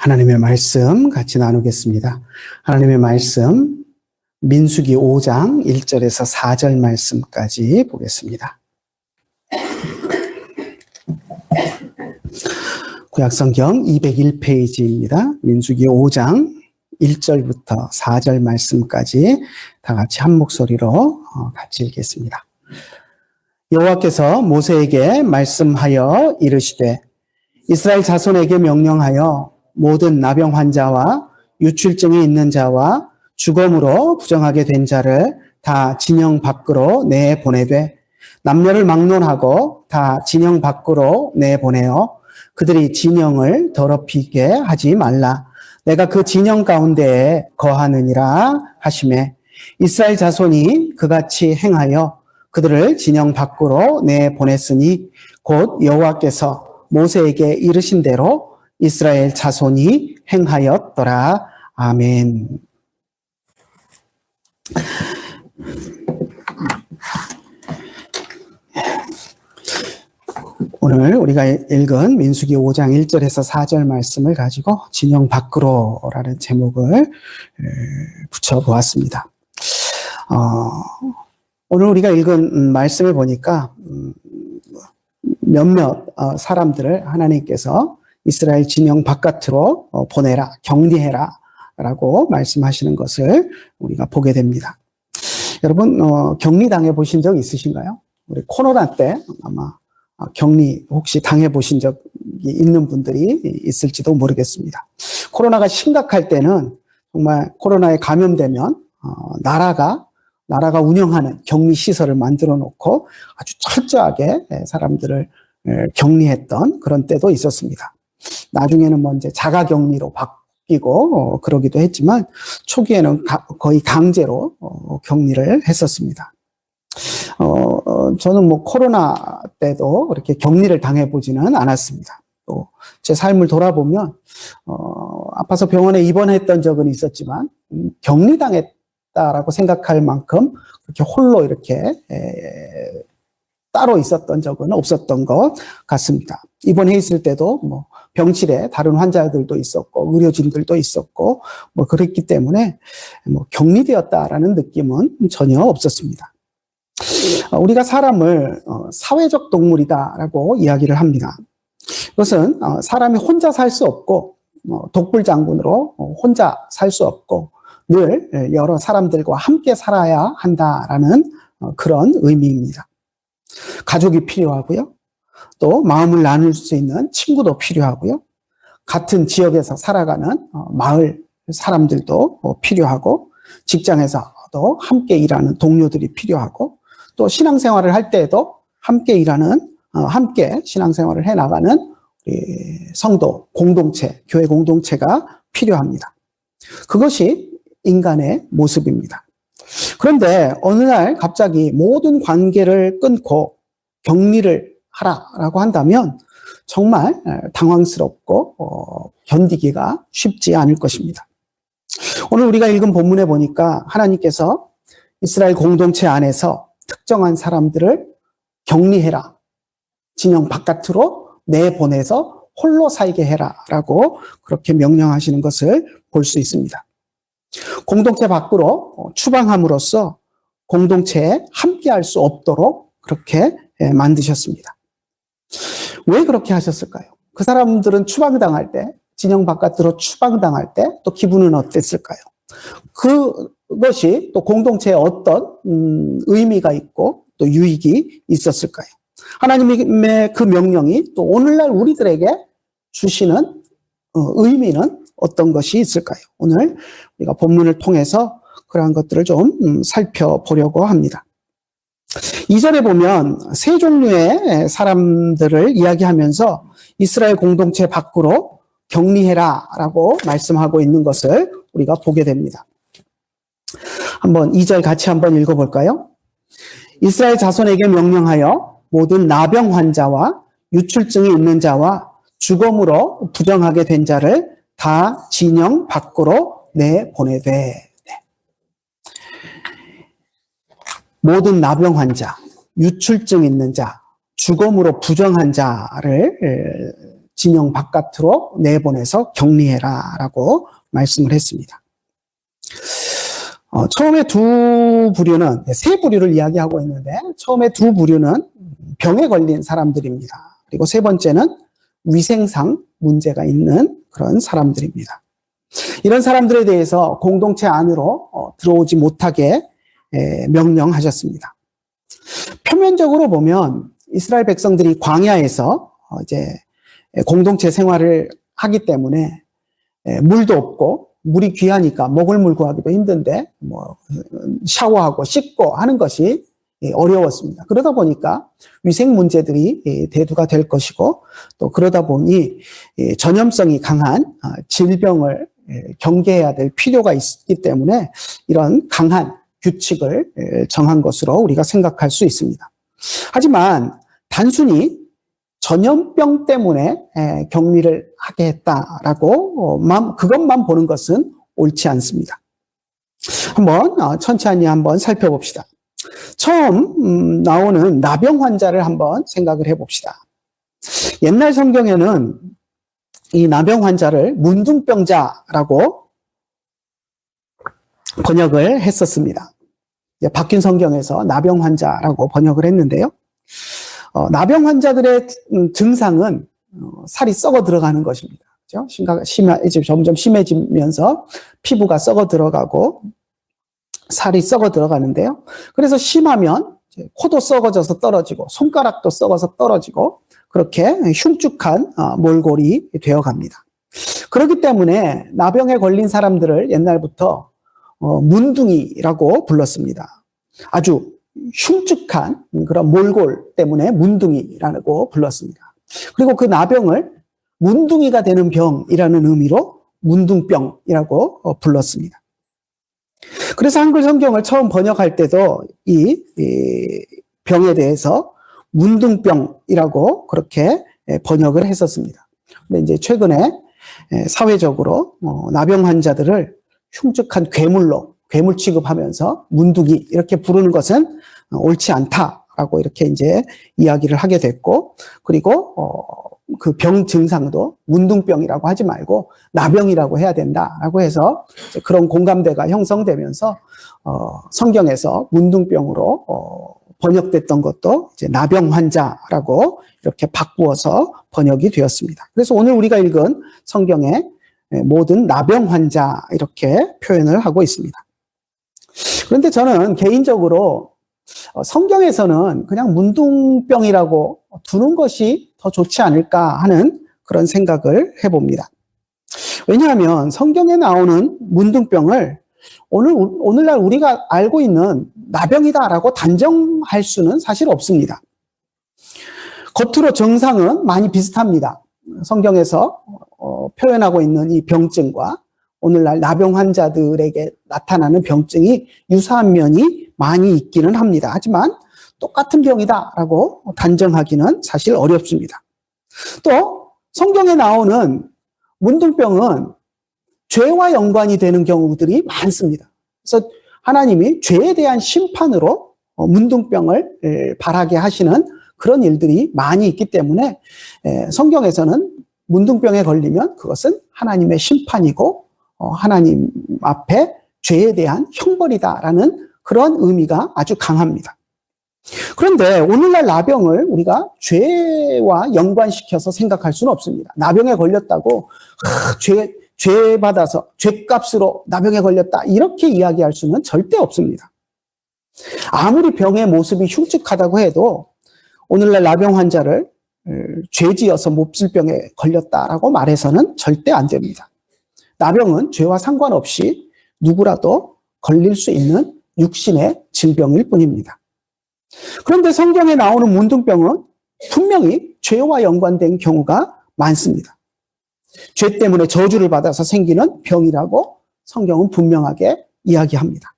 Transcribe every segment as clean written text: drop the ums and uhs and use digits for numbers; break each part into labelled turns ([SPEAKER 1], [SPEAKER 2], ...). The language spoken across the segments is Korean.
[SPEAKER 1] 하나님의 말씀 같이 나누겠습니다. 하나님의 말씀 민수기 5장 1절에서 4절 말씀까지 보겠습니다. 구약성경 201페이지입니다. 민수기 5장 1절부터 4절 말씀까지 다 같이 한 목소리로 같이 읽겠습니다. 여호와께서 모세에게 말씀하여 이르시되 이스라엘 자손에게 명령하여 모든 나병 환자와 유출증이 있는 자와 죽음으로 부정하게 된 자를 다 진영 밖으로 내보내되 남녀를 막론하고 다 진영 밖으로 내보내어 그들이 진영을 더럽히게 하지 말라. 내가 그 진영 가운데에 거하느니라 하시매 이스라엘 자손이 그같이 행하여 그들을 진영 밖으로 내보냈으니 곧 여호와께서 모세에게 이르신 대로 이스라엘 자손이 행하였더라. 아멘. 오늘 우리가 읽은 민수기 5장 1절에서 4절 말씀을 가지고 진영 밖으로라는 제목을 붙여보았습니다. 오늘 우리가 읽은 말씀을 보니까 몇몇 사람들을 하나님께서 이스라엘 진영 바깥으로 보내라, 격리해라 라고 말씀하시는 것을 우리가 보게 됩니다. 여러분 격리당해 보신 적 있으신가요? 우리 코로나 때 아마 격리 혹시 당해 보신 적이 있는 분들이 있을지도 모르겠습니다. 코로나가 심각할 때는 정말 코로나에 감염되면 나라가 운영하는 격리 시설을 만들어 놓고 아주 철저하게 사람들을 격리했던 그런 때도 있었습니다. 나중에는 뭐 이제 자가 격리로 바뀌고 그러기도 했지만 초기에는 거의 강제로 격리를 했었습니다. 저는 뭐 코로나 때도 그렇게 격리를 당해보지는 않았습니다. 또 제 삶을 돌아보면 아파서 병원에 입원했던 적은 있었지만 격리당했다라고 생각할 만큼 그렇게 홀로 이렇게 따로 있었던 적은 없었던 것 같습니다. 입원해 있을 때도 뭐 병실에 다른 환자들도 있었고 의료진들도 있었고 뭐 그랬기 때문에 뭐 격리되었다라는 느낌은 전혀 없었습니다. 우리가 사람을 사회적 동물이다라고 이야기를 합니다. 이것은 사람이 혼자 살 수 없고 독불장군으로 혼자 살 수 없고 늘 여러 사람들과 함께 살아야 한다라는 그런 의미입니다. 가족이 필요하고요. 또 마음을 나눌 수 있는 친구도 필요하고요. 같은 지역에서 살아가는 마을 사람들도 필요하고 직장에서도 함께 일하는 동료들이 필요하고 또 신앙생활을 할 때에도 함께 신앙생활을 해나가는 성도 공동체, 교회 공동체가 필요합니다. 그것이 인간의 모습입니다. 그런데 어느 날 갑자기 모든 관계를 끊고 격리를 하라라고 한다면 정말 당황스럽고 견디기가 쉽지 않을 것입니다. 오늘 우리가 읽은 본문에 보니까 하나님께서 이스라엘 공동체 안에서 특정한 사람들을 격리해라, 진영 바깥으로 내보내서 홀로 살게 해라라고 그렇게 명령하시는 것을 볼 수 있습니다. 공동체 밖으로 추방함으로써 공동체에 함께할 수 없도록 그렇게 만드셨습니다. 왜 그렇게 하셨을까요? 그 사람들은 추방당할 때, 진영 바깥으로 추방당할 때 또 기분은 어땠을까요? 그것이 또 공동체에 어떤 의미가 있고 또 유익이 있었을까요? 하나님의 그 명령이 또 오늘날 우리들에게 주시는 의미는 어떤 것이 있을까요? 오늘 우리가 본문을 통해서 그러한 것들을 좀 살펴보려고 합니다. 2절에 보면 세 종류의 사람들을 이야기하면서 이스라엘 공동체 밖으로 격리해라 라고 말씀하고 있는 것을 우리가 보게 됩니다. 한번 2절 같이 한번 읽어볼까요? 이스라엘 자손에게 명령하여 모든 나병 환자와 유출증이 있는 자와 죽음으로 부정하게 된 자를 다 진영 밖으로 내보내되. 모든 나병 환자, 유출증 있는 자, 죽음으로 부정한 자를 진영 바깥으로 내보내서 격리해라라고 말씀을 했습니다. 처음에 두 부류는, 세 부류를 이야기하고 있는데, 처음에 두 부류는 병에 걸린 사람들입니다. 그리고 세 번째는 위생상 문제가 있는 그런 사람들입니다. 이런 사람들에 대해서 공동체 안으로 들어오지 못하게 명령하셨습니다. 표면적으로 보면 이스라엘 백성들이 광야에서 이제 공동체 생활을 하기 때문에 물도 없고 물이 귀하니까 먹을 물 구하기도 힘든데 뭐 샤워하고 씻고 하는 것이 어려웠습니다. 그러다 보니까 위생 문제들이 대두가 될 것이고 또 그러다 보니 전염성이 강한 질병을 경계해야 될 필요가 있기 때문에 이런 강한 규칙을 정한 것으로 우리가 생각할 수 있습니다. 하지만 단순히 전염병 때문에 격리를 하게 했다라고 그것만 보는 것은 옳지 않습니다. 한번 천천히 한번 살펴봅시다. 처음 나오는 나병 환자를 한번 생각을 해봅시다. 옛날 성경에는 이 나병 환자를 문둥병자라고 번역을 했었습니다. 바뀐 성경에서 나병 환자라고 번역을 했는데요. 나병 환자들의 증상은 살이 썩어 들어가는 것입니다. 그렇죠? 이제 점점 심해지면서 피부가 썩어 들어가고 살이 썩어 들어가는데요. 그래서 심하면 코도 썩어져서 떨어지고 손가락도 썩어서 떨어지고 그렇게 흉측한 몰골이 되어갑니다. 그렇기 때문에 나병에 걸린 사람들을 옛날부터 문둥이라고 불렀습니다. 아주 흉측한 그런 몰골 때문에 문둥이라고 불렀습니다. 그리고 그 나병을 문둥이가 되는 병이라는 의미로 문둥병이라고 불렀습니다. 그래서 한글 성경을 처음 번역할 때도 이 병에 대해서 문둥병이라고 그렇게 번역을 했었습니다. 근데 이제 최근에 사회적으로 나병 환자들을 흉측한 괴물 취급하면서 문둥이 이렇게 부르는 것은 옳지 않다라고 이렇게 이제 이야기를 하게 됐고, 그리고 그 병 증상도 문둥병이라고 하지 말고 나병이라고 해야 된다라고 해서 그런 공감대가 형성되면서 성경에서 문둥병으로 번역됐던 것도 이제 나병 환자라고 이렇게 바꾸어서 번역이 되었습니다. 그래서 오늘 우리가 읽은 성경에 모든 나병 환자 이렇게 표현을 하고 있습니다. 그런데 저는 개인적으로 성경에서는 그냥 문둥병이라고 두는 것이 더 좋지 않을까 하는 그런 생각을 해봅니다. 왜냐하면 성경에 나오는 문둥병을 오늘날 우리가 알고 있는 나병이다라고 단정할 수는 사실 없습니다. 겉으로 증상은 많이 비슷합니다. 성경에서 표현하고 있는 이 병증과 오늘날 나병 환자들에게 나타나는 병증이 유사한 면이 많이 있기는 합니다. 하지만 똑같은 병이다라고 단정하기는 사실 어렵습니다. 또 성경에 나오는 문둥병은 죄와 연관이 되는 경우들이 많습니다. 그래서 하나님이 죄에 대한 심판으로 문둥병을 발하게 하시는 그런 일들이 많이 있기 때문에 성경에서는 문둥병에 걸리면 그것은 하나님의 심판이고 하나님 앞에 죄에 대한 형벌이다라는 그런 의미가 아주 강합니다. 그런데 오늘날 나병을 우리가 죄와 연관시켜서 생각할 수는 없습니다. 나병에 걸렸다고 죄 받아서 죄값으로 나병에 걸렸다 이렇게 이야기할 수는 절대 없습니다. 아무리 병의 모습이 흉측하다고 해도 오늘날 나병 환자를 죄지어서 몹쓸병에 걸렸다라고 말해서는 절대 안 됩니다. 나병은 죄와 상관없이 누구라도 걸릴 수 있는 육신의 질병일 뿐입니다. 그런데 성경에 나오는 문둥병은 분명히 죄와 연관된 경우가 많습니다. 죄 때문에 저주를 받아서 생기는 병이라고 성경은 분명하게 이야기합니다.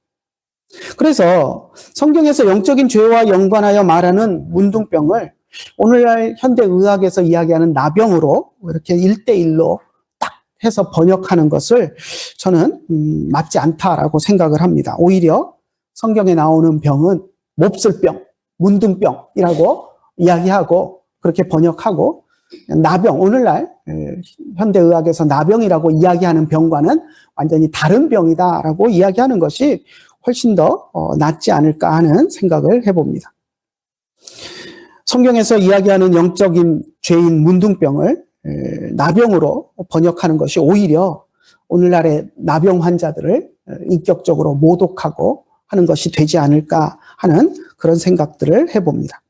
[SPEAKER 1] 그래서 성경에서 영적인 죄와 연관하여 말하는 문둥병을 오늘날 현대의학에서 이야기하는 나병으로 이렇게 1대1로 딱 해서 번역하는 것을 저는 맞지 않다라고 생각을 합니다. 오히려 성경에 나오는 병은 몹쓸병, 문둥병이라고 이야기하고 그렇게 번역하고 나병, 오늘날 현대의학에서 나병이라고 이야기하는 병과는 완전히 다른 병이다라고 이야기하는 것이 훨씬 더 낫지 않을까 하는 생각을 해봅니다. 성경에서 이야기하는 영적인 죄인 문둥병을 나병으로 번역하는 것이 오히려 오늘날의 나병 환자들을 인격적으로 모독하고 하는 것이 되지 않을까 하는 그런 생각들을 해봅니다.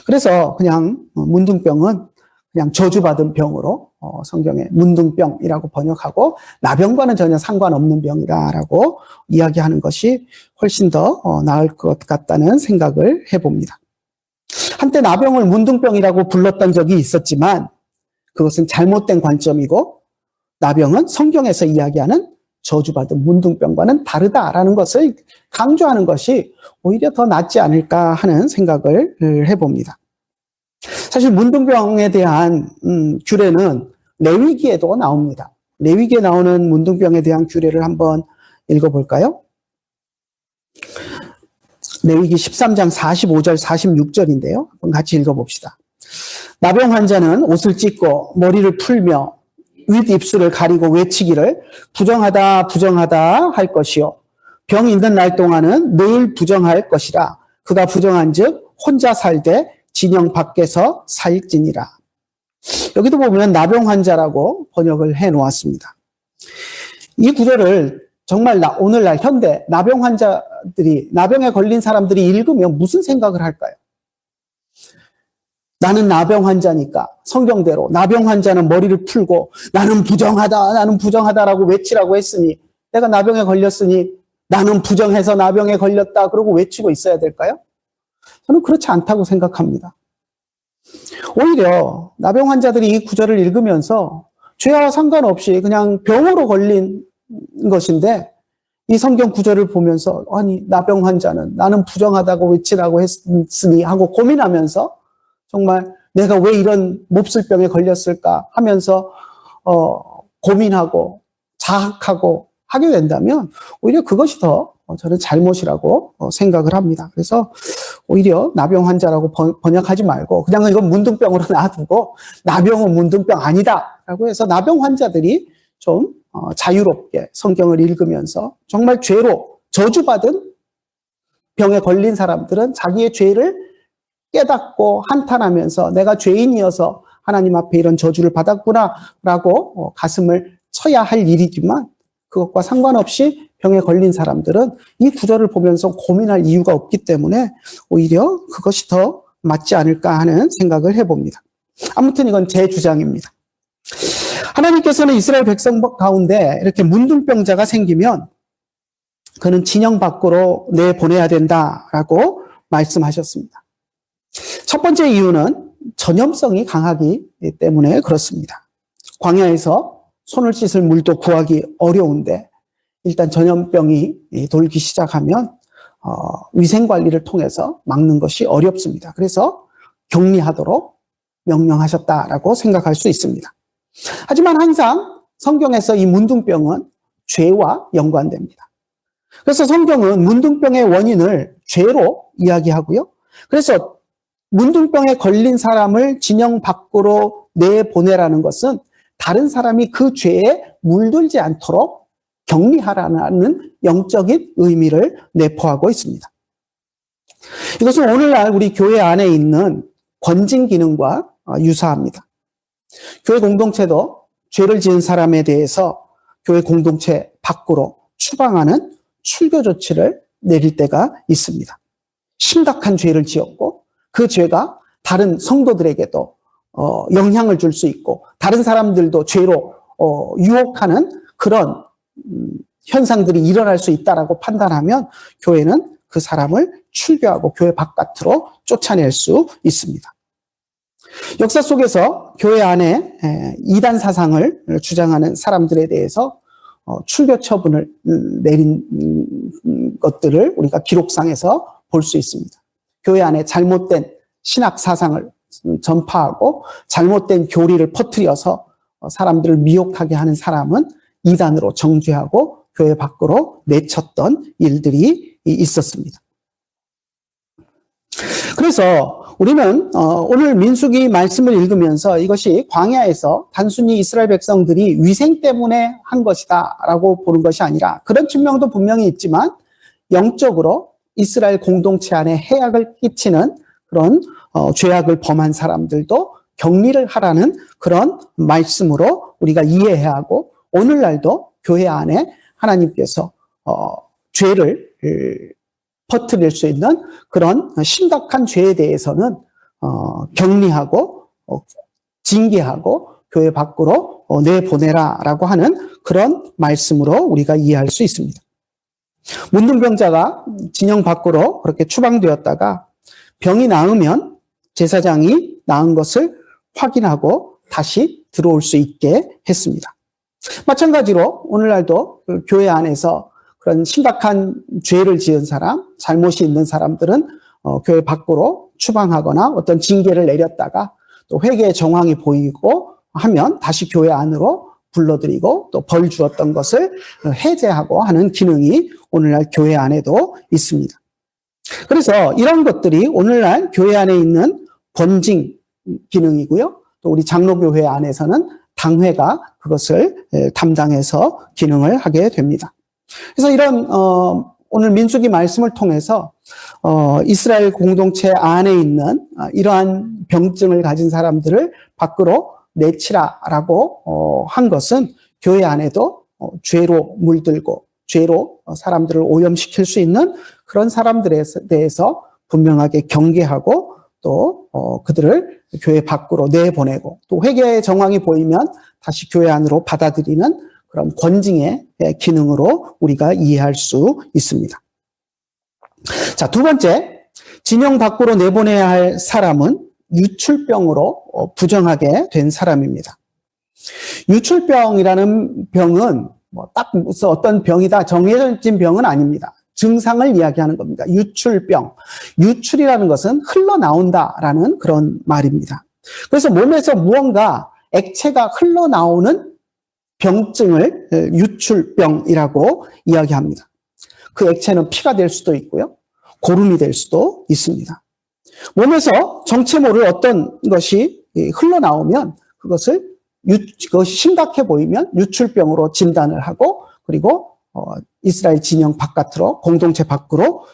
[SPEAKER 1] 그래서 그냥 문둥병은 그냥 저주받은 병으로 성경에 문둥병이라고 번역하고 나병과는 전혀 상관없는 병이다라고 이야기하는 것이 훨씬 더 나을 것 같다는 생각을 해봅니다. 한때 나병을 문둥병이라고 불렀던 적이 있었지만 그것은 잘못된 관점이고 나병은 성경에서 이야기하는 저주받은 문둥병과는 다르다라는 것을 강조하는 것이 오히려 더 낫지 않을까 하는 생각을 해봅니다. 사실 문둥병에 대한 규례는 레위기에도 나옵니다. 레위기에 나오는 문둥병에 대한 규례를 한번 읽어볼까요? 레위기 13장 45절 46절인데요. 한번 같이 읽어봅시다. 나병 환자는 옷을 찢고 머리를 풀며 윗입술을 가리고 외치기를 부정하다 부정하다 할 것이요 병 있는 날 동안은 늘 부정할 것이라 그가 부정한즉 혼자 살되 진영 밖에서 살지니라. 여기도 보면 나병 환자라고 번역을 해 놓았습니다. 이 구절을 정말 오늘날 현대 나병 환자들이 나병에 걸린 사람들이 읽으면 무슨 생각을 할까요? 나는 나병 환자니까 성경대로 나병 환자는 머리를 풀고 나는 부정하다라고 외치라고 했으니 내가 나병에 걸렸으니 나는 부정해서 나병에 걸렸다 그러고 외치고 있어야 될까요? 저는 그렇지 않다고 생각합니다. 오히려 나병 환자들이 이 구절을 읽으면서 죄와 상관없이 그냥 병으로 걸린 것인데 이 성경 구절을 보면서 아니 나병 환자는 나는 부정하다고 외치라고 했으니 하고 고민하면서 정말 내가 왜 이런 몹쓸병에 걸렸을까 하면서 고민하고 자학하고 하게 된다면 오히려 그것이 더 저는 잘못이라고 생각을 합니다. 그래서 오히려 나병 환자라고 번역하지 말고 그냥 이건 문둥병으로 놔두고 나병은 문둥병 아니다라고 해서 나병 환자들이 좀 자유롭게 성경을 읽으면서 정말 죄로 저주받은 병에 걸린 사람들은 자기의 죄를 깨닫고 한탄하면서 내가 죄인이어서 하나님 앞에 이런 저주를 받았구나라고 가슴을 쳐야 할 일이지만 그것과 상관없이 병에 걸린 사람들은 이 구절을 보면서 고민할 이유가 없기 때문에 오히려 그것이 더 맞지 않을까 하는 생각을 해봅니다. 아무튼 이건 제 주장입니다. 하나님께서는 이스라엘 백성 가운데 이렇게 문둥병자가 생기면 그는 진영 밖으로 내보내야 된다라고 말씀하셨습니다. 첫 번째 이유는 전염성이 강하기 때문에 그렇습니다. 광야에서 손을 씻을 물도 구하기 어려운데 일단 전염병이 돌기 시작하면 위생관리를 통해서 막는 것이 어렵습니다. 그래서 격리하도록 명령하셨다라고 생각할 수 있습니다. 하지만 항상 성경에서 이 문둥병은 죄와 연관됩니다. 그래서 성경은 문둥병의 원인을 죄로 이야기하고요. 그래서 문둥병에 걸린 사람을 진영 밖으로 내보내라는 것은 다른 사람이 그 죄에 물들지 않도록 격리하라는 영적인 의미를 내포하고 있습니다. 이것은 오늘날 우리 교회 안에 있는 권징 기능과 유사합니다. 교회 공동체도 죄를 지은 사람에 대해서 교회 공동체 밖으로 추방하는 출교 조치를 내릴 때가 있습니다. 심각한 죄를 지었고 그 죄가 다른 성도들에게도 영향을 줄 수 있고 다른 사람들도 죄로 유혹하는 그런 현상들이 일어날 수 있다라고 판단하면 교회는 그 사람을 출교하고 교회 바깥으로 쫓아낼 수 있습니다. 역사 속에서 교회 안에 이단 사상을 주장하는 사람들에 대해서 출교 처분을 내린 것들을 우리가 기록상에서 볼 수 있습니다. 교회 안에 잘못된 신학 사상을 전파하고 잘못된 교리를 퍼뜨려서 사람들을 미혹하게 하는 사람은 이단으로 정죄하고 교회 밖으로 내쳤던 일들이 있었습니다. 그래서 우리는 오늘 민수기 말씀을 읽으면서 이것이 광야에서 단순히 이스라엘 백성들이 위생 때문에 한 것이다라고 보는 것이 아니라, 그런 측면도 분명히 있지만 영적으로 이스라엘 공동체 안에 해악을 끼치는 그런 죄악을 범한 사람들도 격리를 하라는 그런 말씀으로 우리가 이해해야 하고, 오늘날도 교회 안에 하나님께서 죄를 퍼뜨릴 수 있는 그런 심각한 죄에 대해서는 격리하고 징계하고 교회 밖으로 내보내라라고 하는 그런 말씀으로 우리가 이해할 수 있습니다. 문둥병자가 진영 밖으로 그렇게 추방되었다가 병이 나으면 제사장이 나은 것을 확인하고 다시 들어올 수 있게 했습니다. 마찬가지로 오늘날도 교회 안에서 그런 심각한 죄를 지은 사람, 잘못이 있는 사람들은 교회 밖으로 추방하거나 어떤 징계를 내렸다가 또 회개의 정황이 보이고 하면 다시 교회 안으로 불러들이고 또 벌 주었던 것을 해제하고 하는 기능이 오늘날 교회 안에도 있습니다. 그래서 이런 것들이 오늘날 교회 안에 있는 권징 기능이고요. 또 우리 장로교회 안에서는 당회가 그것을 담당해서 기능을 하게 됩니다. 그래서 이런 오늘 민수기 말씀을 통해서 이스라엘 공동체 안에 있는 이러한 병증을 가진 사람들을 밖으로 내치라라고 한 것은 교회 안에도 죄로 물들고 죄로 사람들을 오염시킬 수 있는 그런 사람들에 대해서 분명하게 경계하고 또 그들을 교회 밖으로 내보내고 또 회개의 정황이 보이면 다시 교회 안으로 받아들이는 그런 권징의 기능으로 우리가 이해할 수 있습니다. 자, 두 번째, 진영 밖으로 내보내야 할 사람은 유출병으로 부정하게 된 사람입니다. 유출병이라는 병은 딱 무슨 어떤 병이다 정해진 병은 아닙니다. 증상을 이야기하는 겁니다. 유출병. 유출이라는 것은 흘러나온다라는 그런 말입니다. 그래서 몸에서 무언가 액체가 흘러나오는 병증을 유출병이라고 이야기합니다. 그 액체는 피가 될 수도 있고요. 고름이 될 수도 있습니다. 몸에서 정체 모를 어떤 것이 흘러나오면 그것이 심각해 보이면 유출병으로 진단을 하고 그리고 이스라엘 진영 바깥으로 공동체 밖으로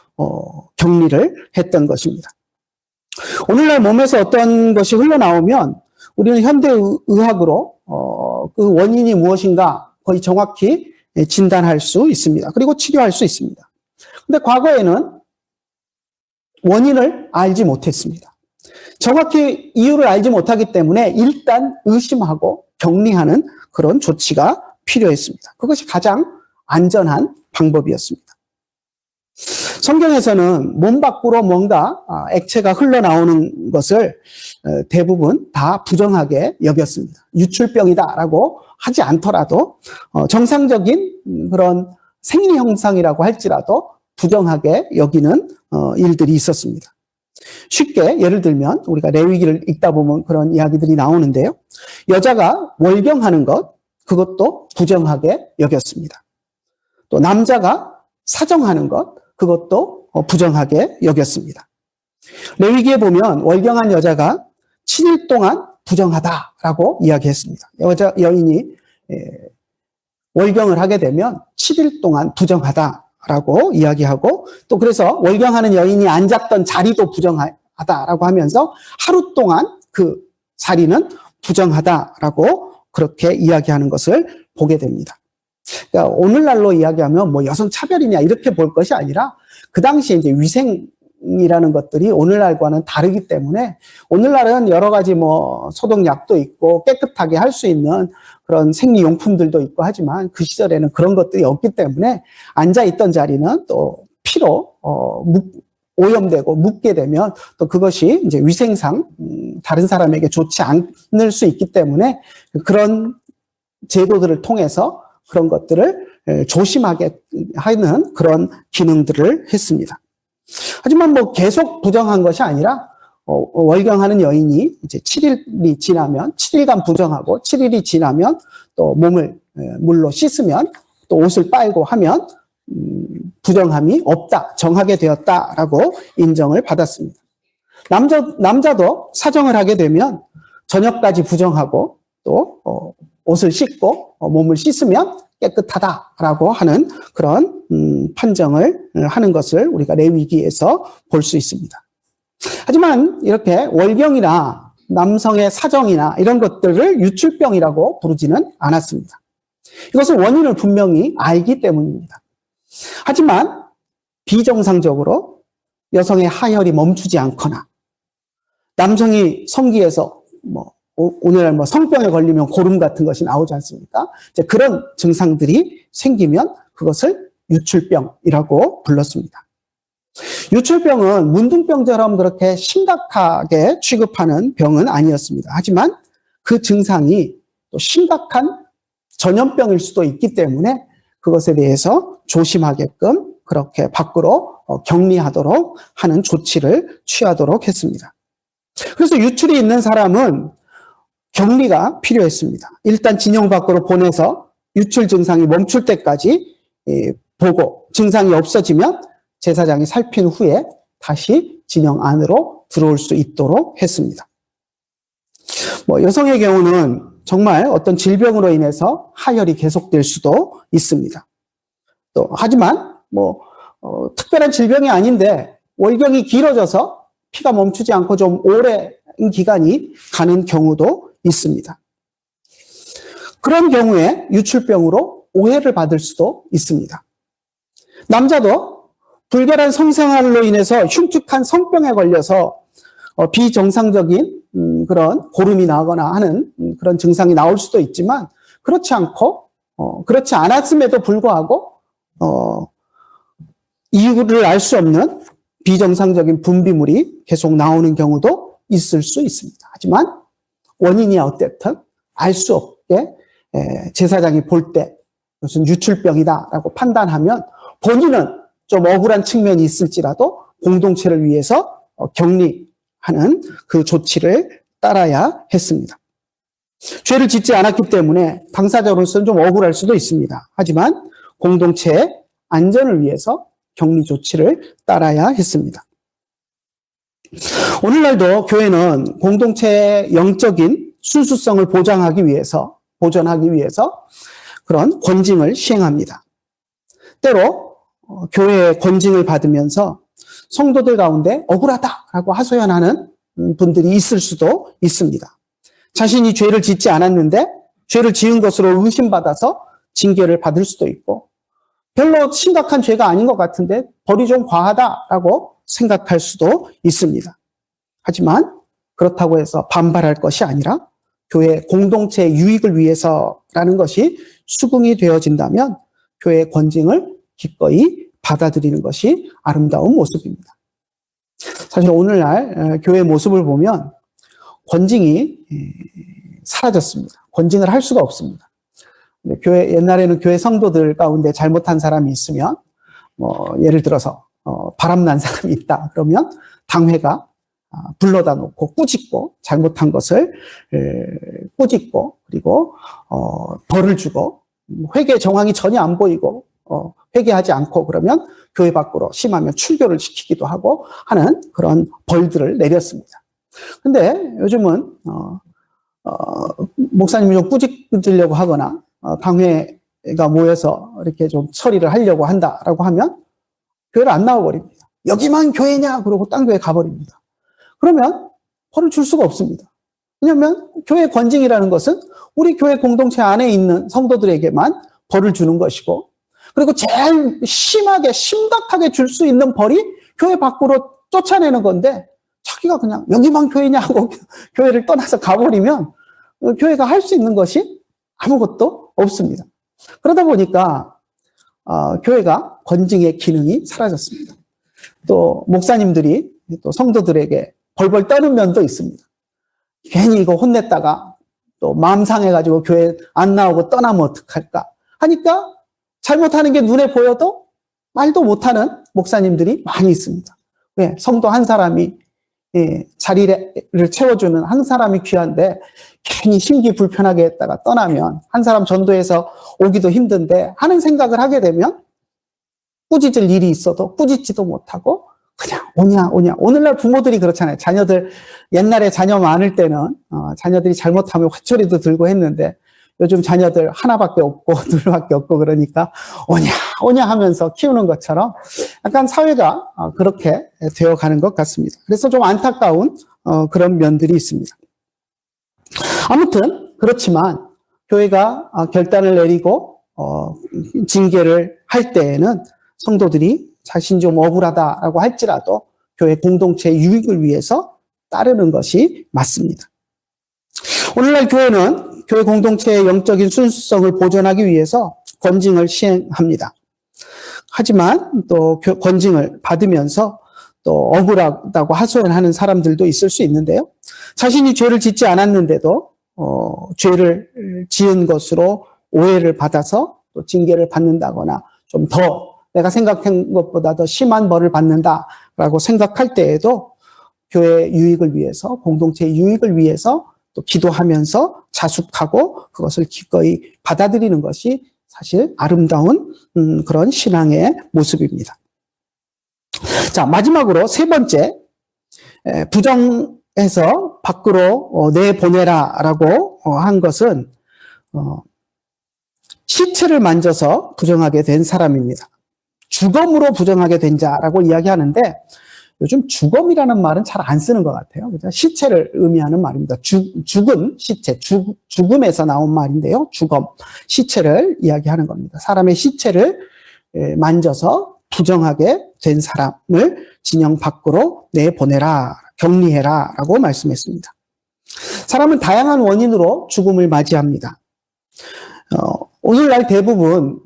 [SPEAKER 1] 격리를 했던 것입니다. 오늘날 몸에서 어떤 것이 흘러나오면 우리는 현대의학으로 그 원인이 무엇인가 거의 정확히 진단할 수 있습니다. 그리고 치료할 수 있습니다. 그런데 과거에는 원인을 알지 못했습니다. 정확히 이유를 알지 못하기 때문에 일단 의심하고 격리하는 그런 조치가 필요했습니다. 그것이 가장 안전한 방법이었습니다. 성경에서는 몸 밖으로 뭔가 액체가 흘러나오는 것을 대부분 다 부정하게 여겼습니다. 유출병이다라고 하지 않더라도 정상적인 그런 생리 현상이라고 할지라도 부정하게 여기는 일들이 있었습니다. 쉽게 예를 들면 우리가 레위기를 읽다 보면 그런 이야기들이 나오는데요. 여자가 월경하는 것, 그것도 부정하게 여겼습니다. 또 남자가 사정하는 것, 그것도 부정하게 여겼습니다. 레위기에 보면 월경한 여자가 7일 동안 부정하다라고 이야기했습니다. 여인이 월경을 하게 되면 7일 동안 부정하다라고 이야기하고 또 그래서 월경하는 여인이 앉았던 자리도 부정하다라고 하면서 하루 동안 그 자리는 부정하다라고 그렇게 이야기하는 것을 보게 됩니다. 그러니까 오늘날로 이야기하면 뭐 여성 차별이냐 이렇게 볼 것이 아니라 그 당시에 이제 위생이라는 것들이 오늘날과는 다르기 때문에 오늘날은 여러 가지 뭐 소독약도 있고 깨끗하게 할 수 있는 그런 생리용품들도 있고 하지만 그 시절에는 그런 것들이 없기 때문에 앉아있던 자리는 또 피로 오염되고 묻게 되면 또 그것이 이제 위생상 다른 사람에게 좋지 않을 수 있기 때문에 그런 제도들을 통해서 그런 것들을 조심하게 하는 그런 기능들을 했습니다. 하지만 뭐 계속 부정한 것이 아니라 월경하는 여인이 이제 7일이 지나면 7일간 부정하고 7일이 지나면 또 몸을 물로 씻으면 또 옷을 빨고 하면 부정함이 없다, 정하게 되었다라고 인정을 받았습니다. 남자도 사정을 하게 되면 저녁까지 부정하고 또 옷을 씻고 몸을 씻으면 깨끗하다라고 하는 그런 판정을 하는 것을 우리가 레위기에서 볼 수 있습니다. 하지만 이렇게 월경이나 남성의 사정이나 이런 것들을 유출병이라고 부르지는 않았습니다. 이것은 원인을 분명히 알기 때문입니다. 하지만 비정상적으로 여성의 하혈이 멈추지 않거나 남성이 성기에서 오늘날 성병에 걸리면 고름 같은 것이 나오지 않습니까? 이제 그런 증상들이 생기면 그것을 유출병이라고 불렀습니다. 유출병은 문둥병처럼 그렇게 심각하게 취급하는 병은 아니었습니다. 하지만 그 증상이 또 심각한 전염병일 수도 있기 때문에 그것에 대해서 조심하게끔 그렇게 밖으로 격리하도록 하는 조치를 취하도록 했습니다. 그래서 유출이 있는 사람은 격리가 필요했습니다. 일단 진영 밖으로 보내서 유출 증상이 멈출 때까지 보고 증상이 없어지면 제사장이 살핀 후에 다시 진영 안으로 들어올 수 있도록 했습니다. 여성의 경우는 정말 어떤 질병으로 인해서 하혈이 계속될 수도 있습니다. 하지만 특별한 질병이 아닌데 월경이 길어져서 피가 멈추지 않고 좀 오랜 기간이 가는 경우도 있습니다. 그런 경우에 유출병으로 오해를 받을 수도 있습니다. 남자도 불결한 성생활로 인해서 흉측한 성병에 걸려서 비정상적인 그런 고름이 나거나 하는 그런 증상이 나올 수도 있지만 그렇지 않았음에도 불구하고 이유를 알 수 없는 비정상적인 분비물이 계속 나오는 경우도 있을 수 있습니다. 하지만 원인이 어쨌든 알 수 없게 제사장이 볼 때 무슨 유출병이다라고 판단하면 본인은 좀 억울한 측면이 있을지라도 공동체를 위해서 격리하는 그 조치를 따라야 했습니다. 죄를 짓지 않았기 때문에 당사자로서는 좀 억울할 수도 있습니다. 하지만 공동체의 안전을 위해서 격리 조치를 따라야 했습니다. 오늘날도 교회는 공동체의 영적인 순수성을 보존하기 위해서 그런 권징을 시행합니다. 때로 교회의 권징을 받으면서 성도들 가운데 억울하다라고 하소연하는 분들이 있을 수도 있습니다. 자신이 죄를 짓지 않았는데 죄를 지은 것으로 의심받아서 징계를 받을 수도 있고 별로 심각한 죄가 아닌 것 같은데 벌이 좀 과하다라고 생각할 수도 있습니다. 하지만 그렇다고 해서 반발할 것이 아니라 교회 공동체의 유익을 위해서라는 것이 수긍이 되어진다면 교회의 권징을 기꺼이 받아들이는 것이 아름다운 모습입니다. 사실 오늘날 교회 모습을 보면 권징이 사라졌습니다. 권징을 할 수가 없습니다. 옛날에는 교회 성도들 가운데 잘못한 사람이 있으면 예를 들어서 바람난 사람이 있다 그러면 당회가 불러다 놓고 꾸짖고 잘못한 것을 꾸짖고 그리고 벌을 주고 회개 정황이 전혀 안 보이고 회개하지 않고 그러면 교회 밖으로 심하면 출교를 시키기도 하고 하는 그런 벌들을 내렸습니다. 근데 요즘은 목사님이 좀 꾸짖으려고 하거나 당회가 모여서 이렇게 좀 처리를 하려고 한다라고 하면 교회를 안 나와버립니다. 여기만 교회냐 그러고 딴 교회 가버립니다. 그러면 벌을 줄 수가 없습니다. 왜냐하면 교회 권징이라는 것은 우리 교회 공동체 안에 있는 성도들에게만 벌을 주는 것이고 그리고 제일 심하게 심각하게 줄 수 있는 벌이 교회 밖으로 쫓아내는 건데 자기가 그냥 여기만 교회냐 하고 교회를 떠나서 가버리면 교회가 할 수 있는 것이 아무것도 없습니다. 그러다 보니까 교회가 권징의 기능이 사라졌습니다. 또 목사님들이 또 성도들에게 벌벌 떠는 면도 있습니다. 괜히 이거 혼냈다가 또 마음 상해가지고 교회 안 나오고 떠나면 어떡할까 하니까 잘못하는 게 눈에 보여도 말도 못하는 목사님들이 많이 있습니다. 왜? 성도 한 사람이 자리를 채워주는 한 사람이 귀한데 괜히 심기 불편하게 했다가 떠나면 한 사람 전도해서 오기도 힘든데 하는 생각을 하게 되면 꾸짖을 일이 있어도 꾸짖지도 못하고 그냥 오냐. 오늘날 부모들이 그렇잖아요. 자녀들, 옛날에 자녀 많을 때는, 자녀들이 잘못하면 화초리도 들고 했는데, 요즘 자녀들 하나밖에 없고, 둘밖에 없고, 그러니까, 오냐 하면서 키우는 것처럼, 약간 사회가 그렇게 되어 가는 것 같습니다. 그래서 좀 안타까운, 그런 면들이 있습니다. 아무튼, 그렇지만, 교회가 결단을 내리고, 징계를 할 때에는 성도들이 자신이 좀 억울하다라고 할지라도 교회 공동체의 유익을 위해서 따르는 것이 맞습니다. 오늘날 교회는 교회 공동체의 영적인 순수성을 보존하기 위해서 권징을 시행합니다. 하지만 또 권징을 받으면서 또 억울하다고 하소연하는 사람들도 있을 수 있는데요. 자신이 죄를 짓지 않았는데도 죄를 지은 것으로 오해를 받아서 또 징계를 받는다거나 좀 더 내가 생각한 것보다 더 심한 벌을 받는다라고 생각할 때에도 교회의 유익을 위해서, 공동체의 유익을 위해서 또 기도하면서 자숙하고 그것을 기꺼이 받아들이는 것이 사실 아름다운 그런 신앙의 모습입니다. 자, 마지막으로 세 번째, 부정해서 밖으로 내보내라라고 한 것은 시체를 만져서 부정하게 된 사람입니다. 주검으로 부정하게 된 자라고 이야기하는데 요즘 주검이라는 말은 잘 안 쓰는 것 같아요. 그죠? 시체를 의미하는 말입니다. 죽은 시체, 죽음에서 나온 말인데요. 주검, 시체를 이야기하는 겁니다. 사람의 시체를 만져서 부정하게 된 사람을 진영 밖으로 내보내라, 격리해라 라고 말씀했습니다. 사람은 다양한 원인으로 죽음을 맞이합니다. 오늘날 대부분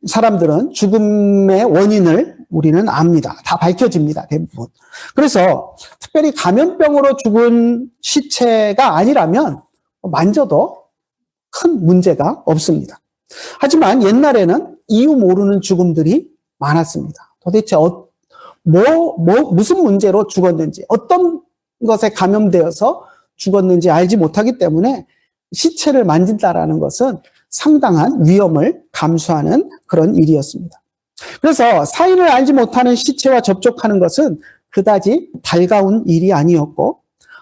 [SPEAKER 1] 사람들은 죽음의 원인을 우리는 압니다. 다 밝혀집니다. 대부분. 그래서 특별히 감염병으로 죽은 시체가 아니라면 만져도 큰 문제가 없습니다. 하지만 옛날에는 이유 모르는 죽음들이 많았습니다. 도대체 무슨 문제로 죽었는지, 어떤 것에 감염되어서 죽었는지 알지 못하기 때문에 시체를 만진다라는 것은 상당한 위험을 감수하는 그런 일이었습니다. 그래서 사인을 알지 못하는 시체와 접촉하는 것은 그다지 달가운 일이 아니었고,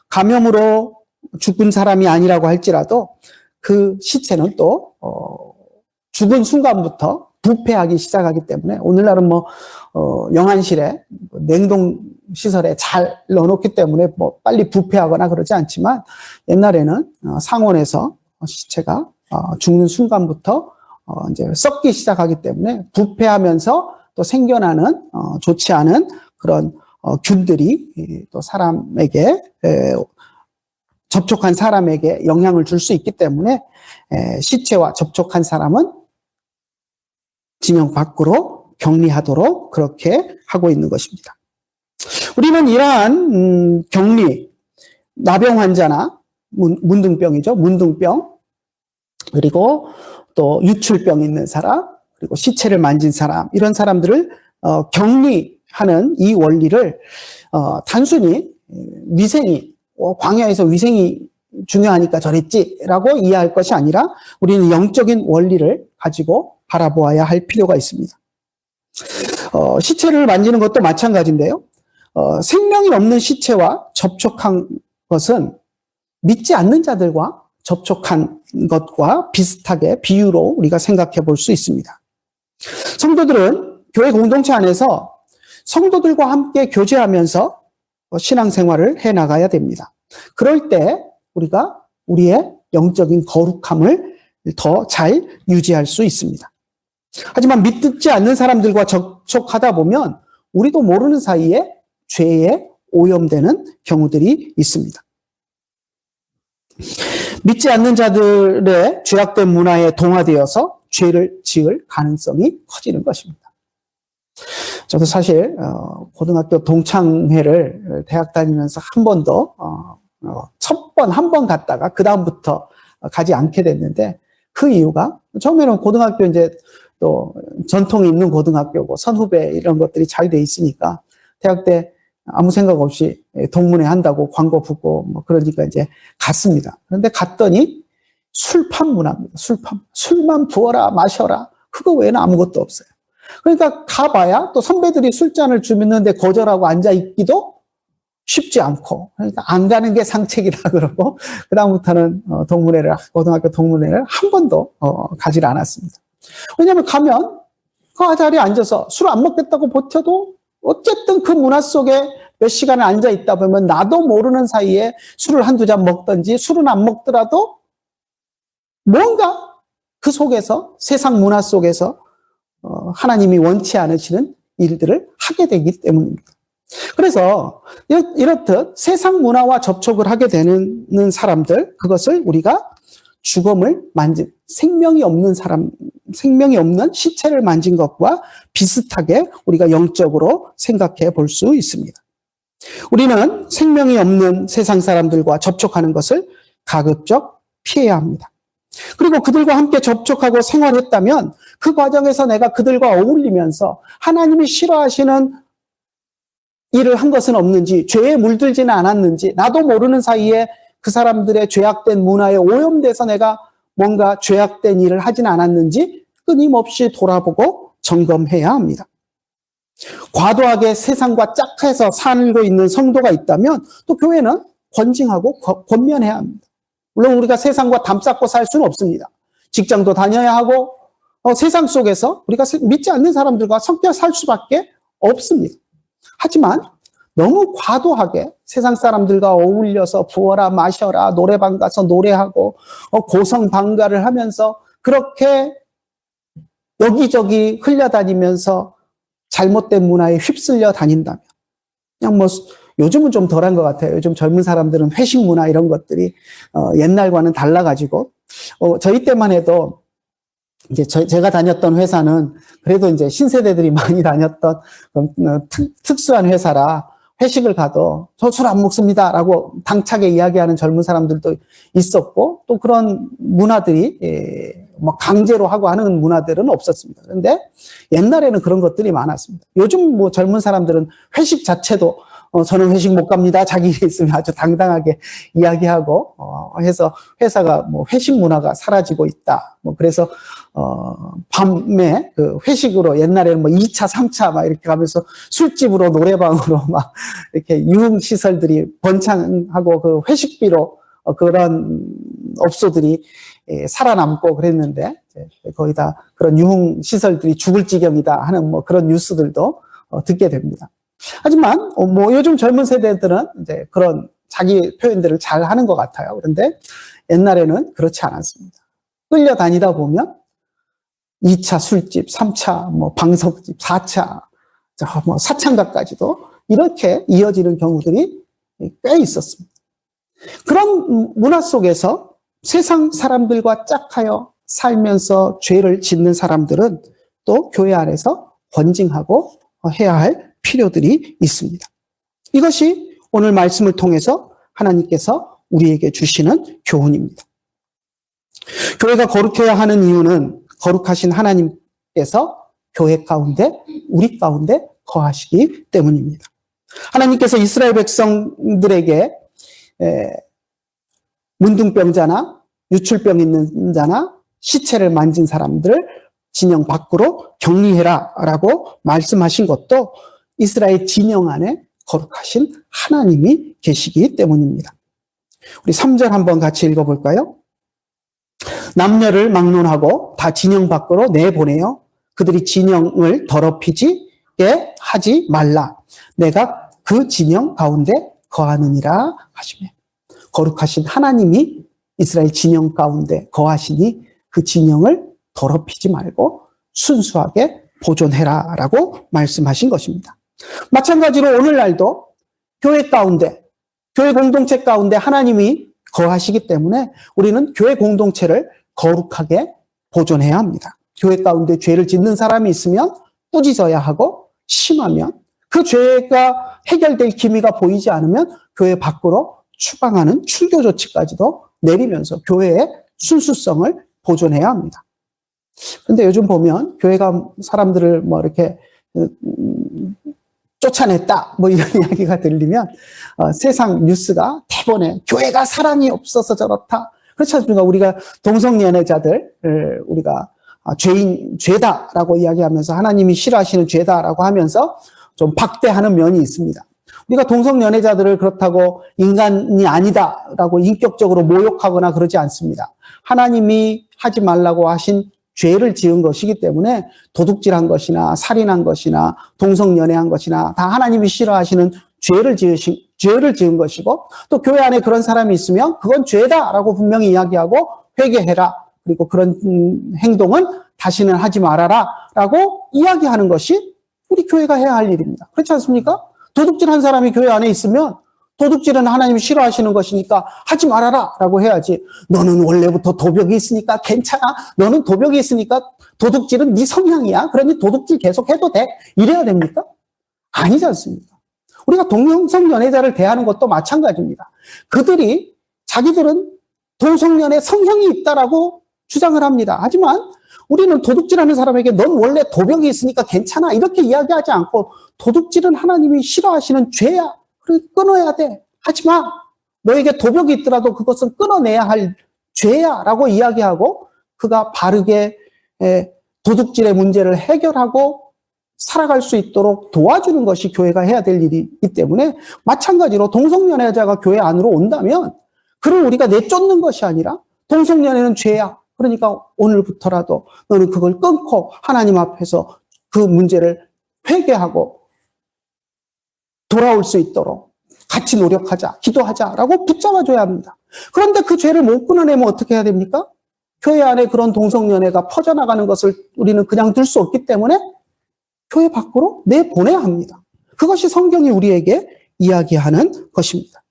[SPEAKER 1] 감염으로 죽은 사람이 아니라고 할지라도 그 시체는 또 죽은 순간부터 부패하기 시작하기 때문에, 오늘날은 영안실에 냉동 시설에 잘 넣어놓기 때문에 빨리 부패하거나 그러지 않지만, 옛날에는 상온에서 시체가 죽는 순간부터 이제 썩기 시작하기 때문에 부패하면서 또 생겨나는 좋지 않은 그런 균들이 또 사람에게, 접촉한 사람에게 영향을 줄 수 있기 때문에 시체와 접촉한 사람은 진영 밖으로 격리하도록 그렇게 하고 있는 것입니다. 우리는 이러한 격리, 나병 환자나 문둥병이죠. 문둥병, 그리고 또 유출병 있는 사람, 그리고 시체를 만진 사람, 이런 사람들을 격리하는 이 원리를 단순히 위생이, 광야에서 위생이 중요하니까 저랬지라고 이해할 것이 아니라 우리는 영적인 원리를 가지고 바라보아야 할 필요가 있습니다. 시체를 만지는 것도 마찬가지인데요. 생명이 없는 시체와 접촉한 것은 믿지 않는 자들과 접촉한 것과 비슷하게 비유로 우리가 생각해 볼 수 있습니다. 성도들은 교회 공동체 안에서 성도들과 함께 교제하면서 신앙생활을 해나가야 됩니다. 그럴 때 우리가 우리의 영적인 거룩함을 더 잘 유지할 수 있습니다. 하지만 믿지 않는 사람들과 접촉하다 보면 우리도 모르는 사이에 죄에 오염되는 경우들이 있습니다. 믿지 않는 자들의 죄악된 문화에 동화되어서 죄를 지을 가능성이 커지는 것입니다. 저도 사실 고등학교 동창회를 대학 다니면서 한 번도 한 번 갔다가 그 다음부터 가지 않게 됐는데, 그 이유가 처음에는 고등학교 이제 또 전통이 있는 고등학교고 선후배 이런 것들이 잘 돼 있으니까 대학 때 아무 생각 없이 동문회 한다고 광고 붙고 그러니까 이제 갔습니다. 그런데 갔더니 술판 문화입니다. 술만 부어라 마셔라, 그거 외에는 아무것도 없어요. 그러니까 가봐야 또 선배들이 술잔을 주는데 거절하고 앉아있기도 쉽지 않고, 그러니까 안 가는 게 상책이다 그러고, 그다음부터는 고등학교 동문회를 한 번도 가지 않았습니다. 왜냐하면 가면 그 자리에 앉아서 술 안 먹겠다고 버텨도 어쨌든 그 문화 속에 몇 시간을 앉아 있다 보면 나도 모르는 사이에 술을 한두 잔 먹든지 술은 안 먹더라도 뭔가 그 속에서 세상 문화 속에서 하나님이 원치 않으시는 일들을 하게 되기 때문입니다. 그래서 이렇듯 세상 문화와 접촉을 하게 되는 사람들, 그것을 우리가 죽음을 만진 생명이 없는 사람, 생명이 없는 시체를 만진 것과 비슷하게 우리가 영적으로 생각해 볼 수 있습니다. 우리는 생명이 없는 세상 사람들과 접촉하는 것을 가급적 피해야 합니다. 그리고 그들과 함께 접촉하고 생활했다면 그 과정에서 내가 그들과 어울리면서 하나님이 싫어하시는 일을 한 것은 없는지, 죄에 물들지는 않았는지, 나도 모르는 사이에 그 사람들의 죄악된 문화에 오염돼서 내가 뭔가 죄악된 일을 하진 않았는지 끊임없이 돌아보고 점검해야 합니다. 과도하게 세상과 짝해서 살고 있는 성도가 있다면 또 교회는 권징하고 권면해야 합니다. 물론 우리가 세상과 담쌓고 살 수는 없습니다. 직장도 다녀야 하고 세상 속에서 우리가 믿지 않는 사람들과 섞여 살 수밖에 없습니다. 하지만 너무 과도하게 세상 사람들과 어울려서 부어라 마셔라 노래방 가서 노래하고 고성방가를 하면서 그렇게 여기저기 흘려다니면서 잘못된 문화에 휩쓸려 다닌다면 그냥 뭐 요즘은 좀 덜한 것 같아요. 요즘 젊은 사람들은 회식 문화 이런 것들이 옛날과는 달라가지고 저희 때만 해도 이제 제가 다녔던 회사는 그래도 이제 신세대들이 많이 다녔던 특수한 회사라 회식을 가도 저 술 안 먹습니다라고 당차게 이야기하는 젊은 사람들도 있었고 또 그런 문화들이 뭐 강제로 하고 하는 문화들은 없었습니다. 그런데 옛날에는 그런 것들이 많았습니다. 요즘 뭐 젊은 사람들은 회식 자체도 저는 회식 못 갑니다. 자기 일이 있으면 아주 당당하게 이야기하고 해서 회사가 뭐 회식 문화가 사라지고 있다. 뭐 그래서 밤에 그 회식으로 옛날에는 뭐 2차, 3차 막 이렇게 가면서 술집으로 노래방으로 막 이렇게 유흥 시설들이 번창하고 그 회식비로 그런 업소들이 살아남고 그랬는데 거의 다 그런 유흥 시설들이 죽을 지경이다 하는 뭐 그런 뉴스들도 듣게 됩니다. 하지만 뭐 요즘 젊은 세대들은 이제 그런 자기 표현들을 잘 하는 것 같아요. 그런데 옛날에는 그렇지 않았습니다. 끌려다니다 보면 2차 술집, 3차 뭐 방석집, 4차 뭐 사창가까지도 이렇게 이어지는 경우들이 꽤 있었습니다. 그런 문화 속에서 세상 사람들과 짝하여 살면서 죄를 짓는 사람들은 또 교회 안에서 권징하고 해야 할 필요들이 있습니다. 이것이 오늘 말씀을 통해서 하나님께서 우리에게 주시는 교훈입니다. 교회가 거룩해야 하는 이유는 거룩하신 하나님께서 교회 가운데, 우리 가운데 거하시기 때문입니다. 하나님께서 이스라엘 백성들에게 문둥병자나 유출병 있는 자나 시체를 만진 사람들을 진영 밖으로 격리해라 라고 말씀하신 것도 이스라엘 진영 안에 거룩하신 하나님이 계시기 때문입니다. 우리 3절 한번 같이 읽어볼까요? 남녀를 막론하고 다 진영 밖으로 내보내요. 그들이 진영을 더럽히지게 하지 말라. 내가 그 진영 가운데 거하느니라 하시며 거룩하신 하나님이 이스라엘 진영 가운데 거하시니 그 진영을 더럽히지 말고 순수하게 보존해라 라고 말씀하신 것입니다. 마찬가지로 오늘날도 교회 가운데, 교회 공동체 가운데 하나님이 거하시기 때문에 우리는 교회 공동체를 거룩하게 보존해야 합니다. 교회 가운데 죄를 짓는 사람이 있으면 꾸짖어야 하고 심하면 그 죄가 해결될 기미가 보이지 않으면 교회 밖으로 추방하는 출교 조치까지도 내리면서 교회의 순수성을 보존해야 합니다. 그런데 요즘 보면 교회가 사람들을 뭐 이렇게 쫓아냈다 뭐 이런 이야기가 들리면 세상 뉴스가 대본에 교회가 사랑이 없어서 저렇다. 그렇지 않습니까? 우리가 동성연애자들 우리가 죄다라고 이야기하면서 하나님이 싫어하시는 죄다라고 하면서 좀 박대하는 면이 있습니다. 우리가 동성연애자들을 그렇다고 인간이 아니다라고 인격적으로 모욕하거나 그러지 않습니다. 하나님이 하지 말라고 하신 죄를 지은 것이기 때문에 도둑질한 것이나 살인한 것이나 동성연애한 것이나 다 하나님이 싫어하시는 죄를 지은 것이고, 또 교회 안에 그런 사람이 있으면 그건 죄다라고 분명히 이야기하고 회개해라. 그리고 그런 행동은 다시는 하지 말아라 라고 이야기하는 것이 우리 교회가 해야 할 일입니다. 그렇지 않습니까? 도둑질한 사람이 교회 안에 있으면 도둑질은 하나님이 싫어하시는 것이니까 하지 말아라 라고 해야지, 너는 원래부터 도벽이 있으니까 괜찮아, 너는 도벽이 있으니까 도둑질은 네 성향이야, 그러니 도둑질 계속 해도 돼, 이래야 됩니까? 아니지 않습니까? 우리가 동성연애자를 대하는 것도 마찬가지입니다. 그들이 자기들은 동성연애 성향이 있다라고 주장을 합니다. 하지만 우리는 도둑질하는 사람에게 넌 원래 도벽이 있으니까 괜찮아 이렇게 이야기하지 않고, 도둑질은 하나님이 싫어하시는 죄야, 그래 끊어야 돼, 하지마, 너에게 도벽이 있더라도 그것은 끊어내야 할 죄야 라고 이야기하고, 그가 바르게 도둑질의 문제를 해결하고 살아갈 수 있도록 도와주는 것이 교회가 해야 될 일이기 때문에, 마찬가지로 동성연애자가 교회 안으로 온다면 그를 우리가 내쫓는 것이 아니라, 동성연애는 죄야, 그러니까 오늘부터라도 너는 그걸 끊고 하나님 앞에서 그 문제를 회개하고 돌아올 수 있도록 같이 노력하자, 기도하자라고 붙잡아줘야 합니다. 그런데 그 죄를 못 끊어내면 어떻게 해야 됩니까? 교회 안에 그런 동성연애가 퍼져나가는 것을 우리는 그냥 둘 수 없기 때문에 교회 밖으로 내보내야 합니다. 그것이 성경이 우리에게 이야기하는 것입니다.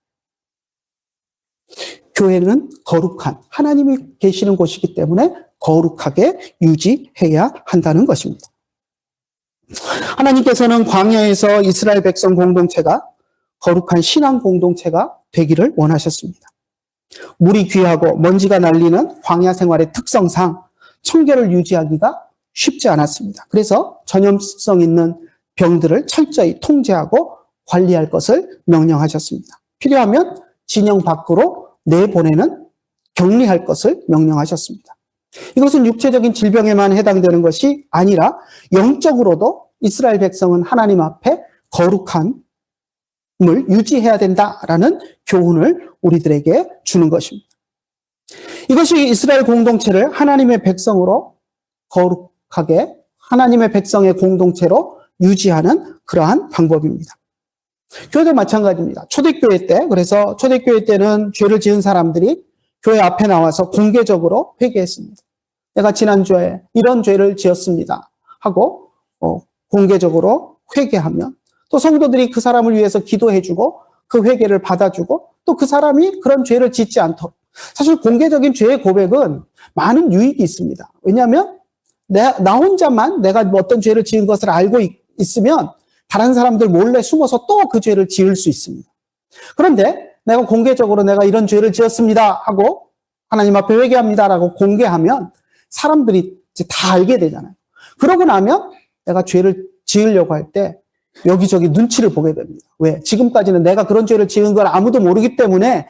[SPEAKER 1] 교회는 거룩한 하나님이 계시는 곳이기 때문에 거룩하게 유지해야 한다는 것입니다. 하나님께서는 광야에서 이스라엘 백성 공동체가 거룩한 신앙 공동체가 되기를 원하셨습니다. 물이 귀하고 먼지가 날리는 광야 생활의 특성상 청결을 유지하기가 쉽지 않았습니다. 그래서 전염성 있는 병들을 철저히 통제하고 관리할 것을 명령하셨습니다. 필요하면 진영 밖으로 내보내는 격리할 것을 명령하셨습니다. 이것은 육체적인 질병에만 해당되는 것이 아니라 영적으로도 이스라엘 백성은 하나님 앞에 거룩함을 유지해야 된다라는 교훈을 우리들에게 주는 것입니다. 이것이 이스라엘 공동체를 하나님의 백성으로 거룩하게 하나님의 백성의 공동체로 유지하는 그러한 방법입니다. 교회도 마찬가지입니다. 초대교회 때, 그래서 초대교회 때는 죄를 지은 사람들이 교회 앞에 나와서 공개적으로 회개했습니다. 내가 지난주에 이런 죄를 지었습니다 하고 공개적으로 회개하면, 또 성도들이 그 사람을 위해서 기도해주고 그 회개를 받아주고, 또 그 사람이 그런 죄를 짓지 않도록. 사실 공개적인 죄의 고백은 많은 유익이 있습니다. 왜냐하면 나 혼자만 내가 어떤 죄를 지은 것을 알고 있으면 다른 사람들 몰래 숨어서 또 그 죄를 지을 수 있습니다. 그런데 내가 공개적으로 내가 이런 죄를 지었습니다 하고 하나님 앞에 회개합니다라고 공개하면 사람들이 이제 다 알게 되잖아요. 그러고 나면 내가 죄를 지으려고 할 때 여기저기 눈치를 보게 됩니다. 왜? 지금까지는 내가 그런 죄를 지은 걸 아무도 모르기 때문에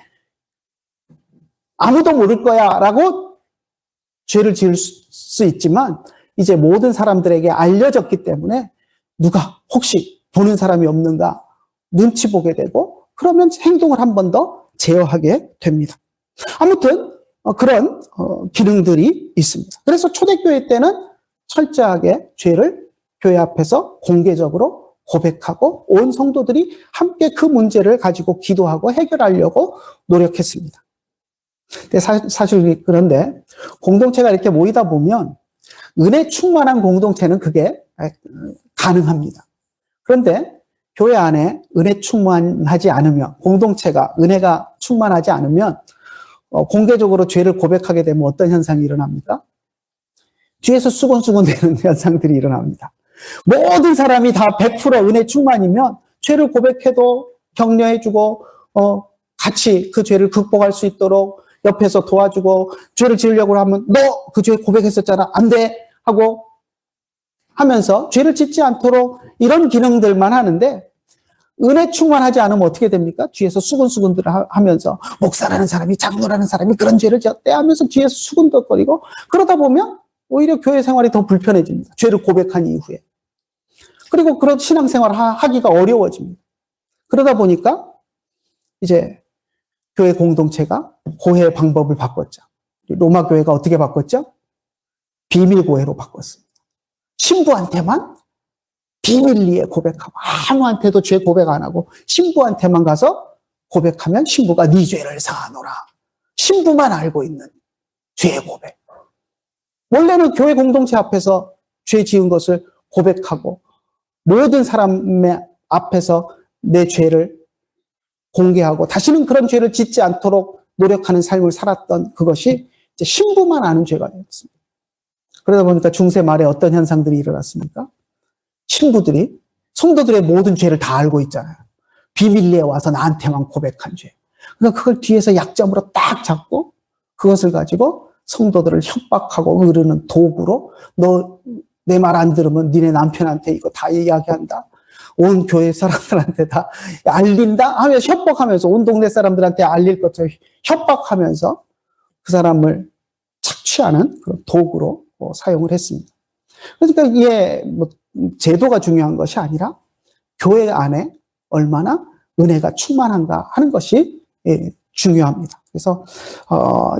[SPEAKER 1] 아무도 모를 거야 라고 죄를 지을 수 있지만, 이제 모든 사람들에게 알려졌기 때문에 누가 혹시 보는 사람이 없는가 눈치 보게 되고, 그러면 행동을 한 번 더 제어하게 됩니다. 아무튼 그런 기능들이 있습니다. 그래서 초대교회 때는 철저하게 죄를 교회 앞에서 공개적으로 고백하고 온 성도들이 함께 그 문제를 가지고 기도하고 해결하려고 노력했습니다. 근데 사실 그런데 공동체가 이렇게 모이다 보면 은혜 충만한 공동체는 그게 가능합니다. 그런데 교회 안에 은혜 충만하지 않으면, 공동체가 은혜가 충만하지 않으면 공개적으로 죄를 고백하게 되면 어떤 현상이 일어납니까? 뒤에서 수곤수곤 되는 현상들이 일어납니다. 모든 사람이 다 100% 은혜 충만이면 죄를 고백해도 격려해주고 같이 그 죄를 극복할 수 있도록 옆에서 도와주고, 죄를 지으려고 하면 너 그 죄 고백했었잖아, 안 돼 하고 하면서 죄를 짓지 않도록 이런 기능들만 하는데, 은혜 충만하지 않으면 어떻게 됩니까? 뒤에서 수근수근들 하면서 목사라는 사람이, 장로라는 사람이 그런 죄를 지었대 하면서 뒤에서 수근덕거리고, 그러다 보면 오히려 교회 생활이 더 불편해집니다. 죄를 고백한 이후에. 그리고 그런 신앙생활을 하기가 어려워집니다. 그러다 보니까 이제 교회 공동체가 고해 방법을 바꿨죠. 로마 교회가 어떻게 바꿨죠? 비밀 고해로 바꿨습니다. 신부한테만 비밀리에 고백하고 아무한테도 죄 고백 안 하고 신부한테만 가서 고백하면 신부가 네 죄를 사하노라. 신부만 알고 있는 죄의 고백. 원래는 교회 공동체 앞에서 죄 지은 것을 고백하고 모든 사람의 앞에서 내 죄를 공개하고 다시는 그런 죄를 짓지 않도록 노력하는 삶을 살았던 그것이 이제 신부만 아는 죄가 되었습니다. 그러다 보니까 중세 말에 어떤 현상들이 일어났습니까? 신부들이 성도들의 모든 죄를 다 알고 있잖아요. 비밀리에 와서 나한테만 고백한 죄. 그러니까 그걸 뒤에서 약점으로 딱 잡고 그것을 가지고 성도들을 협박하고 으르는 도구로 너 내 말 안 들으면 니네 남편한테 이거 다 이야기한다. 온 교회 사람들한테 다 알린다 하면서 협박하면서 온 동네 사람들한테 알릴 것처럼 협박하면서 그 사람을 착취하는 그런 도구로 사용을 했습니다. 그러니까 이게 뭐 제도가 중요한 것이 아니라 교회 안에 얼마나 은혜가 충만한가 하는 것이 중요합니다. 그래서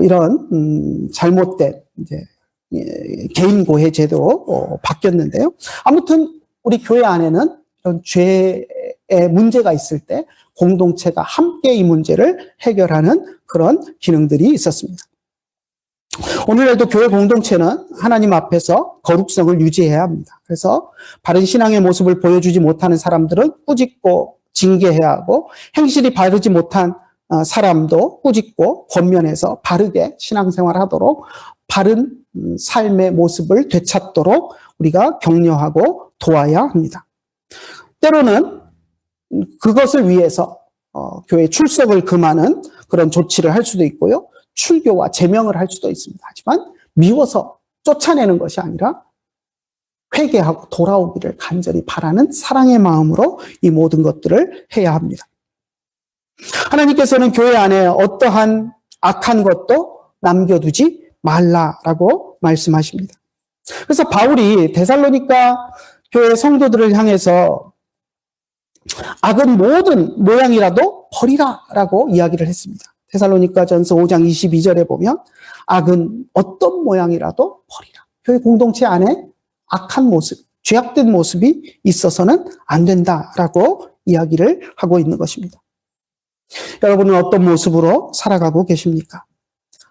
[SPEAKER 1] 이런 잘못된 이제 개인 고해 제도로 바뀌었는데요. 아무튼 우리 교회 안에는 이런 죄의 문제가 있을 때 공동체가 함께 이 문제를 해결하는 그런 기능들이 있었습니다. 오늘날도 교회 공동체는 하나님 앞에서 거룩성을 유지해야 합니다. 그래서 바른 신앙의 모습을 보여주지 못하는 사람들은 꾸짖고 징계해야 하고 행실이 바르지 못한 사람도 꾸짖고 권면해서 바르게 신앙생활하도록 바른 삶의 모습을 되찾도록 우리가 격려하고 도와야 합니다. 때로는 그것을 위해서 교회 출석을 금하는 그런 조치를 할 수도 있고요. 출교와 제명을 할 수도 있습니다. 하지만 미워서 쫓아내는 것이 아니라 회개하고 돌아오기를 간절히 바라는 사랑의 마음으로 이 모든 것들을 해야 합니다. 하나님께서는 교회 안에 어떠한 악한 것도 남겨두지 말라라고 말씀하십니다. 그래서 바울이 데살로니가 교회 성도들을 향해서 악은 모든 모양이라도 버리라라고 이야기를 했습니다. 데살로니가전서 5장 22절에 보면 악은 어떤 모양이라도 버리라. 교회 공동체 안에 악한 모습, 죄악된 모습이 있어서는 안 된다라고 이야기를 하고 있는 것입니다. 여러분은 어떤 모습으로 살아가고 계십니까?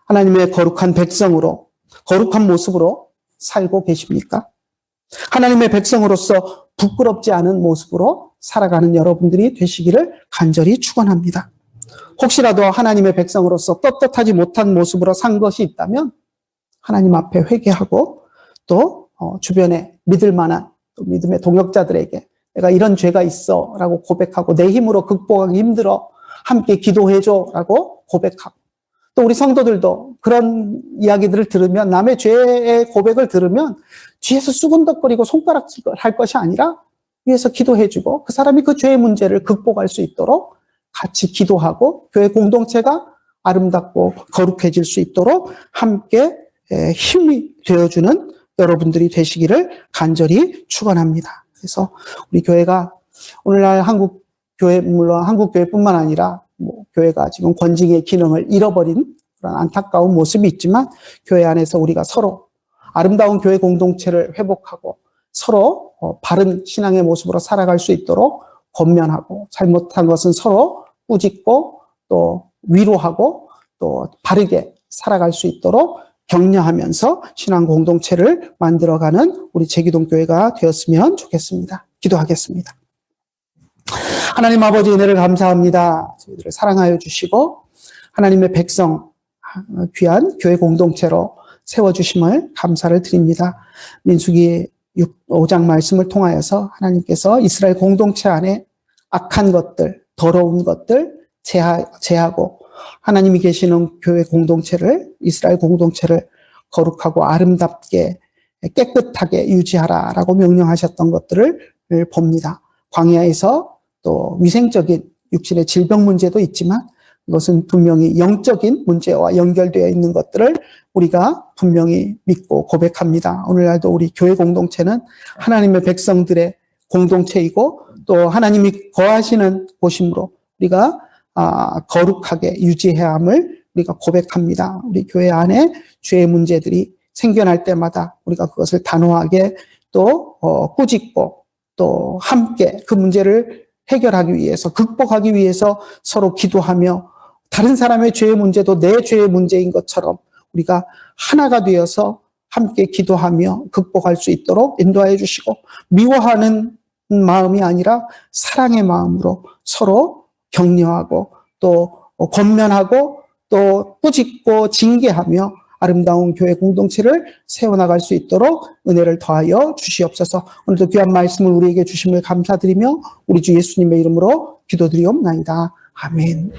[SPEAKER 1] 하나님의 거룩한 백성으로, 거룩한 모습으로 살고 계십니까? 하나님의 백성으로서 부끄럽지 않은 모습으로 살아가는 여러분들이 되시기를 간절히 축원합니다. 혹시라도 하나님의 백성으로서 떳떳하지 못한 모습으로 산 것이 있다면 하나님 앞에 회개하고 또 주변에 믿을 만한 또 믿음의 동역자들에게 내가 이런 죄가 있어 라고 고백하고 내 힘으로 극복하기 힘들어 함께 기도해줘 라고 고백하고 또 우리 성도들도 그런 이야기들을 들으면 남의 죄의 고백을 들으면 뒤에서 수근덕거리고 손가락질 할 것이 아니라 위에서 기도해주고 그 사람이 그 죄의 문제를 극복할 수 있도록 같이 기도하고 교회 공동체가 아름답고 거룩해질 수 있도록 함께 힘이 되어주는 여러분들이 되시기를 간절히 축원합니다. 그래서 우리 교회가 오늘날 한국 교회 물론 한국 교회뿐만 아니라 교회가 지금 권징의 기능을 잃어버린 그런 안타까운 모습이 있지만 교회 안에서 우리가 서로 아름다운 교회 공동체를 회복하고 서로 바른 신앙의 모습으로 살아갈 수 있도록 권면하고 잘못한 것은 서로 꾸짖고 또 위로하고 또 바르게 살아갈 수 있도록 격려하면서 신앙 공동체를 만들어가는 우리 제기동교회가 되었으면 좋겠습니다. 기도하겠습니다. 하나님 아버지 은혜를 감사합니다. 저희들을 사랑하여 주시고 하나님의 백성 귀한 교회 공동체로 세워주심을 감사를 드립니다. 민수기 5장 말씀을 통하여서 하나님께서 이스라엘 공동체 안에 악한 것들, 더러운 것들 제하고 하나님이 계시는 교회 공동체를 이스라엘 공동체를 거룩하고 아름답게 깨끗하게 유지하라라고 명령하셨던 것들을 봅니다. 광야에서 또 위생적인 육신의 질병 문제도 있지만 이것은 분명히 영적인 문제와 연결되어 있는 것들을 우리가 분명히 믿고 고백합니다. 오늘날도 우리 교회 공동체는 하나님의 백성들의 공동체이고 또 하나님이 거하시는 곳이므로 우리가 거룩하게 유지해야 함을 우리가 고백합니다. 우리 교회 안에 죄의 문제들이 생겨날 때마다 우리가 그것을 단호하게 또 꾸짖고 또 함께 그 문제를 해결하기 위해서, 극복하기 위해서 서로 기도하며 다른 사람의 죄의 문제도 내 죄의 문제인 것처럼 우리가 하나가 되어서 함께 기도하며 극복할 수 있도록 인도하여 주시고, 미워하는 마음이 아니라 사랑의 마음으로 서로 격려하고 또 권면하고 또 꾸짖고 징계하며 아름다운 교회 공동체를 세워나갈 수 있도록 은혜를 더하여 주시옵소서. 오늘도 귀한 말씀을 우리에게 주심을 감사드리며 우리 주 예수님의 이름으로 기도드리옵나이다. 아멘.